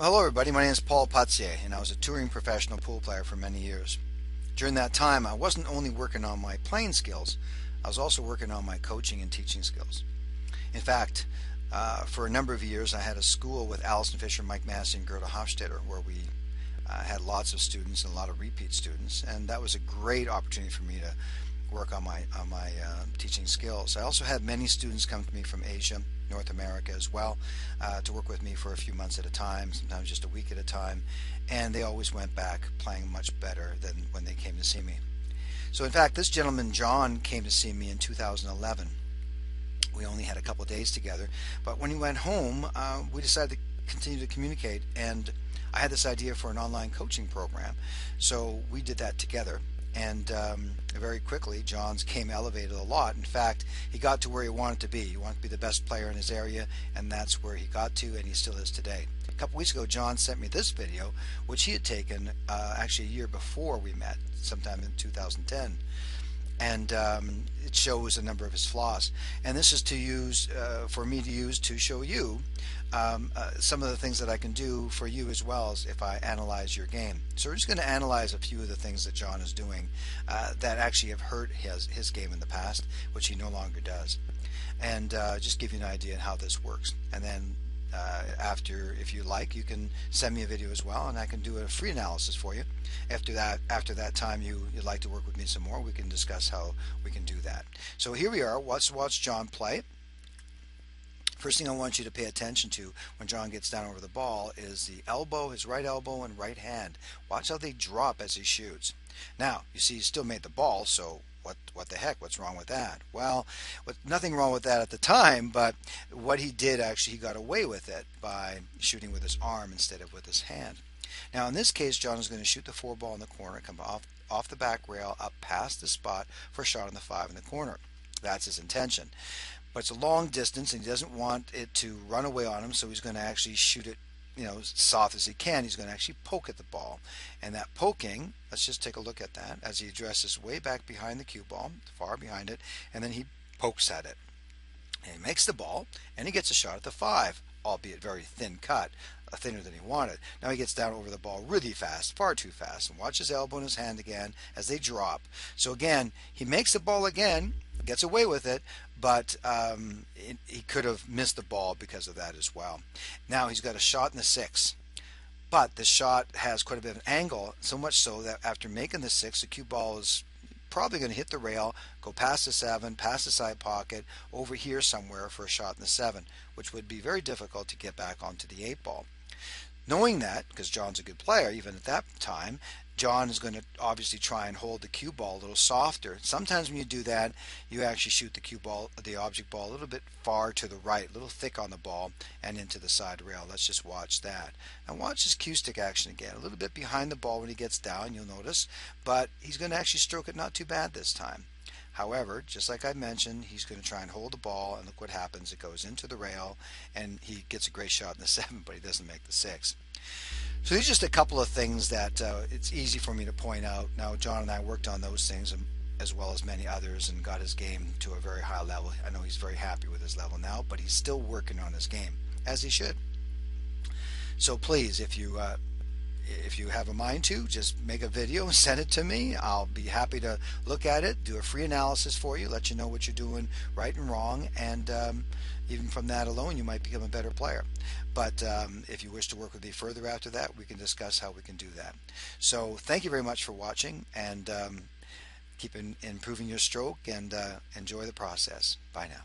Well, hello everybody, my name is Paul Patzier and I was a touring professional pool player for many years. During that time I wasn't only working on my playing skills, I was also working on my coaching and teaching skills. In fact, for a number of years I had a school with Alison Fisher, Mike Massey and Gerda Hofstetter where we had lots of students and a lot of repeat students, and that was a great opportunity for me to work on my teaching skills. I also had many students come to me from Asia, North America as well, to work with me for a few months at a time, sometimes just a week at a time, and they always went back playing much better than when they came to see me. So in fact, this gentleman John came to see me in 2011. We only had a couple of days together, but when he went home, we decided to continue to communicate, and I had this idea for an online coaching program, so we did that together. And very quickly John's came elevated a lot. In fact, he got to where he wanted to be. He wanted to be the best player in his area, and that's where he got to, and he still is today. A couple weeks ago John sent me this video which he had taken actually a year before we met, sometime in 2010, and it shows a number of his flaws, and this is to use for me to use to show you some of the things that I can do for you as well as if I analyze your game. So we're just going to analyze a few of the things that John is doing that actually have hurt his game in the past, which he no longer does, and just give you an idea on how this works. And then after, if you like, you can send me a video as well, and I can do a free analysis for you. After that time you'd like to work with me some more, we can discuss how we can do that. So here we are. Let's watch John play. First thing I want you to pay attention to when John gets down over the ball is the elbow, his right elbow and right hand. Watch how they drop as he shoots. Now you see he still made the ball, so what the heck, what's wrong with that? Well, nothing wrong with that at the time, but what he did, actually he got away with it by shooting with his arm instead of with his hand. Now in this case John is going to shoot the 4 ball in the corner, come off the back rail, up past the spot for a shot on the 5 in the corner. That's his intention. But it's a long distance and he doesn't want it to run away on him, so he's going to actually shoot it, as soft as he can. He's going to actually poke at the ball, and that poking, let's just take a look at that as he addresses way back behind the cue ball, far behind it, and then he pokes at it and he makes the ball and he gets a shot at the 5, albeit very thin cut, thinner than he wanted. Now he gets down over the ball really fast, far too fast, and watch his elbow and his hand again as they drop. So again, he makes the ball again, gets away with it, but he could have missed the ball because of that as well. Now he's got a shot in the 6, but the shot has quite a bit of an angle, so much so that after making the 6, the cue ball is probably going to hit the rail, go past the 7, past the side pocket, over here somewhere for a shot in the 7, which would be very difficult to get back onto the 8 ball. Knowing that, because John's a good player even at that time, John is going to obviously try and hold the cue ball a little softer. Sometimes when you do that, you actually shoot the cue ball, the object ball, a little bit far to the right, a little thick on the ball and into the side rail. Let's just watch that. And watch his cue stick action again. A little bit behind the ball when he gets down, you'll notice, but he's going to actually stroke it not too bad this time. However, just like I mentioned, he's going to try and hold the ball, and look what happens. It goes into the rail, and he gets a great shot in the 7, but he doesn't make the 6. So these are just a couple of things that it's easy for me to point out. Now John and I worked on those things as well as many others and got his game to a very high level. I know he's very happy with his level now, but he's still working on his game, as he should. So please, if you have a mind to, just make a video and send it to me. I'll be happy to look at it, do a free analysis for you, let you know what you're doing right and wrong, and even from that alone you might become a better player. But if you wish to work with me further after that, we can discuss how we can do that. So thank you very much for watching, and keep improving your stroke, and enjoy the process. Bye now.